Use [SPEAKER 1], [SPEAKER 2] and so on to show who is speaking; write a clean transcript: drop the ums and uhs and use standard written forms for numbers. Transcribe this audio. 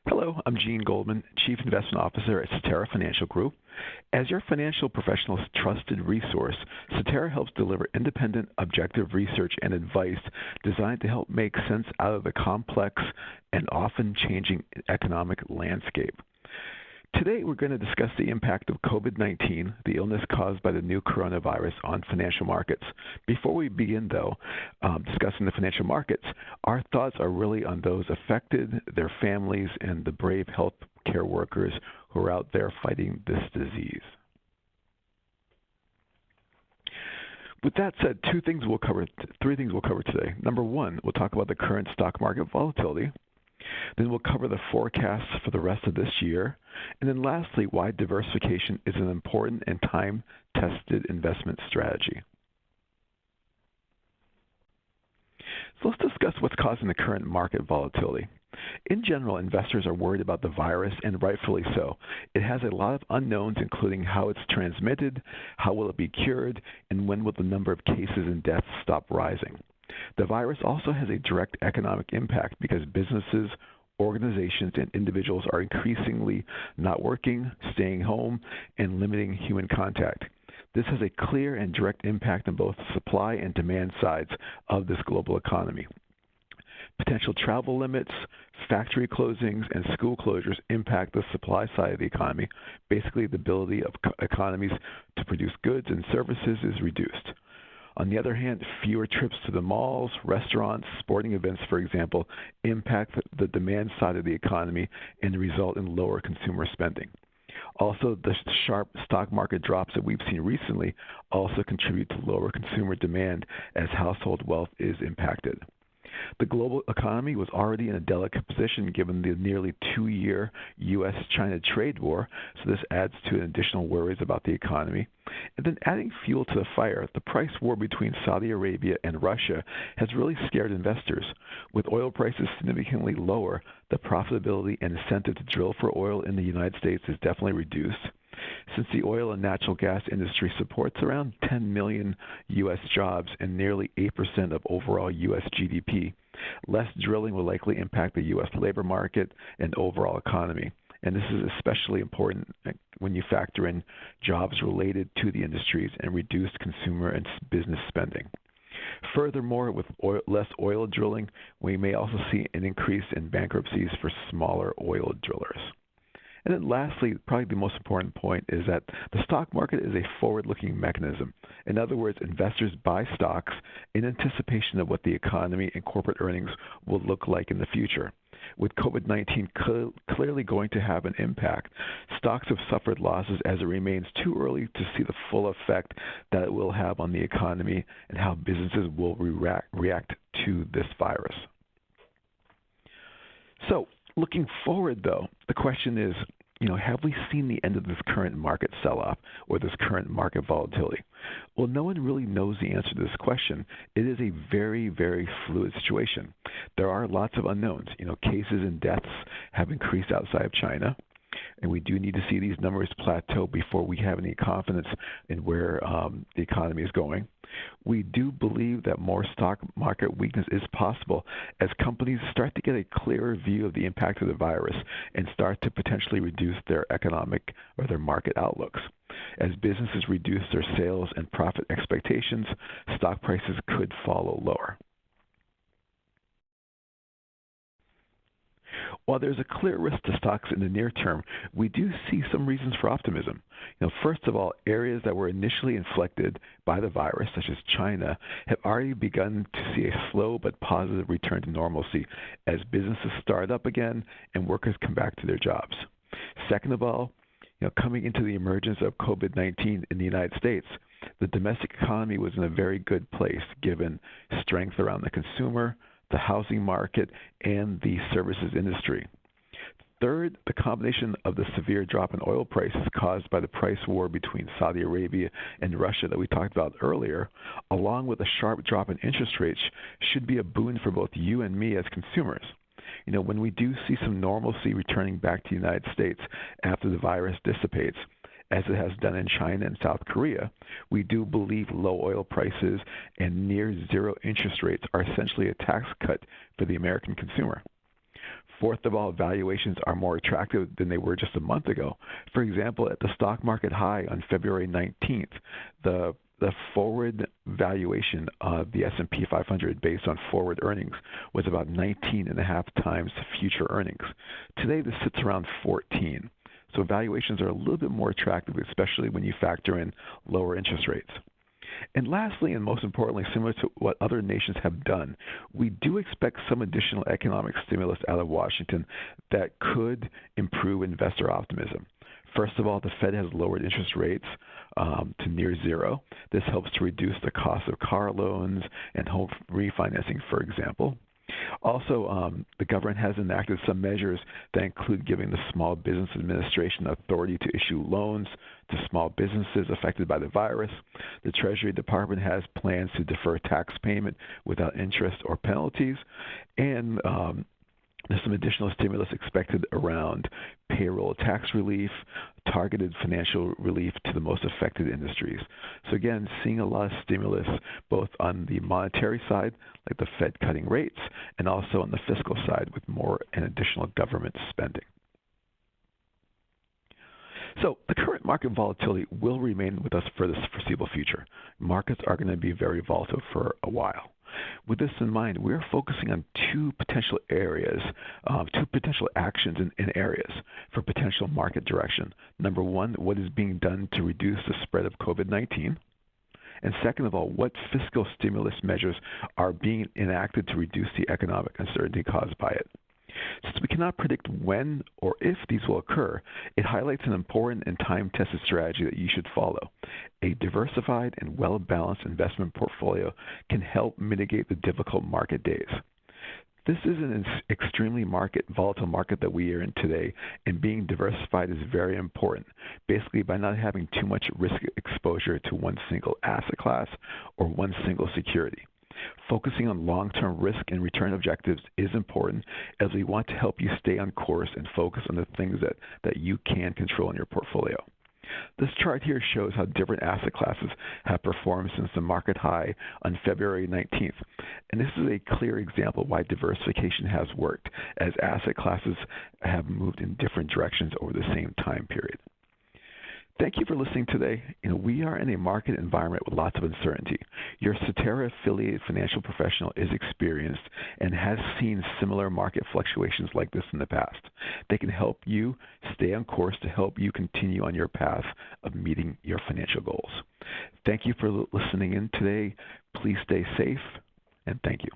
[SPEAKER 1] Hello, I'm Gene Goldman, Chief Investment Officer at Cetera Financial Group. As your financial professional's trusted resource, Cetera helps deliver independent, objective research and advice designed to help make sense out of the complex and often changing economic landscape. Today, we're going to discuss the impact of COVID-19, the illness caused by the new coronavirus, on financial markets. Before we begin, though, discussing the financial markets, our thoughts are really on those affected, their families, and the brave healthcare workers who are out there fighting this disease. With that said, three things we'll cover today. Number one, we'll talk about the current stock market volatility. Then we'll cover the forecasts for the rest of this year. And then lastly, why diversification is an important and time-tested investment strategy. So let's discuss what's causing the current market volatility. In general, investors are worried about the virus, and rightfully so. It has a lot of unknowns, including how it's transmitted, how will it be cured, and when will the number of cases and deaths stop rising. The virus also has a direct economic impact because businesses, organizations, and individuals are increasingly not working, staying home, and limiting human contact. This has a clear and direct impact on both the supply and demand sides of this global economy. Potential travel limits, factory closings, and school closures impact the supply side of the economy. Basically, the ability of economies to produce goods and services is reduced. On the other hand, fewer trips to the malls, restaurants, sporting events, for example, impact the demand side of the economy and result in lower consumer spending. Also, the sharp stock market drops that we've seen recently also contribute to lower consumer demand as household wealth is impacted. The global economy was already in a delicate position given the nearly 2-year U.S.-China trade war, so this adds to additional worries about the economy. And then adding fuel to the fire, the price war between Saudi Arabia and Russia has really scared investors. With oil prices significantly lower, the profitability and incentive to drill for oil in the United States is definitely reduced. Since the oil and natural gas industry supports around 10 million U.S. jobs and nearly 8% of overall U.S. GDP, less drilling will likely impact the U.S. labor market and overall economy. And this is especially important when you factor in jobs related to the industries and reduced consumer and business spending. Furthermore, with less oil drilling, we may also see an increase in bankruptcies for smaller oil drillers. And then lastly, probably the most important point is that the stock market is a forward-looking mechanism. In other words, investors buy stocks in anticipation of what the economy and corporate earnings will look like in the future. With COVID-19 clearly going to have an impact, stocks have suffered losses as it remains too early to see the full effect that it will have on the economy and how businesses will react to this virus. So, looking forward, though, the question is, have we seen the end of this current market sell-off or this current market volatility? Well, no one really knows the answer to this question. It is a very, very fluid situation. There are lots of unknowns. Cases and deaths have increased outside of China, and we do need to see these numbers plateau before we have any confidence in where the economy is going. We do believe that more stock market weakness is possible as companies start to get a clearer view of the impact of the virus and start to potentially reduce their economic or their market outlooks. As businesses reduce their sales and profit expectations, stock prices could follow lower. While there's a clear risk to stocks in the near term, we do see some reasons for optimism. First of all, areas that were initially inflected by the virus, such as China, have already begun to see a slow but positive return to normalcy as businesses start up again and workers come back to their jobs. Second of all, coming into the emergence of COVID-19 in the United States, the domestic economy was in a very good place given strength around the consumer, the housing market, and the services industry. Third, the combination of the severe drop in oil prices caused by the price war between Saudi Arabia and Russia that we talked about earlier, along with a sharp drop in interest rates, should be a boon for both you and me as consumers. When we do see some normalcy returning back to the United States after the virus dissipates, as it has done in China and South Korea, we do believe low oil prices and near zero interest rates are essentially a tax cut for the American consumer. Fourth of all, valuations are more attractive than they were just a month ago. For example, at the stock market high on February 19th, the forward valuation of the S&P 500 based on forward earnings was about 19.5 times future earnings. Today, this sits around 14. So valuations are a little bit more attractive, especially when you factor in lower interest rates. And lastly, and most importantly, similar to what other nations have done, we do expect some additional economic stimulus out of Washington that could improve investor optimism. First of all, the Fed has lowered interest rates to near zero. This helps to reduce the cost of car loans and home refinancing, for example. Also, the government has enacted some measures that include giving the Small Business Administration authority to issue loans to small businesses affected by the virus. The Treasury Department has plans to defer tax payment without interest or penalties. And there's some additional stimulus expected around payroll tax relief, targeted financial relief to the most affected industries. So again, seeing a lot of stimulus both on the monetary side, like the Fed cutting rates, and also on the fiscal side with more and additional government spending. So the current market volatility will remain with us for the foreseeable future. Markets are going to be very volatile for a while. With this in mind, we're focusing on two potential actions in areas for potential market direction. Number one, what is being done to reduce the spread of COVID-19? And second of all, what fiscal stimulus measures are being enacted to reduce the economic uncertainty caused by it? Since we cannot predict when or if these will occur, it highlights an important and time-tested strategy that you should follow. A diversified and well-balanced investment portfolio can help mitigate the difficult market days. This is an extremely volatile market that we are in today, and being diversified is very important, basically by not having too much risk exposure to one single asset class or one single security. Focusing on long-term risk and return objectives is important, as we want to help you stay on course and focus on the things that you can control in your portfolio. This chart here shows how different asset classes have performed since the market high on February 19th. And this is a clear example why diversification has worked, as asset classes have moved in different directions over the same time period. Thank you for listening today. We are in a market environment with lots of uncertainty. Your Cetera-affiliated financial professional is experienced and has seen similar market fluctuations like this in the past. They can help you stay on course to help you continue on your path of meeting your financial goals. Thank you for listening in today. Please stay safe, and thank you.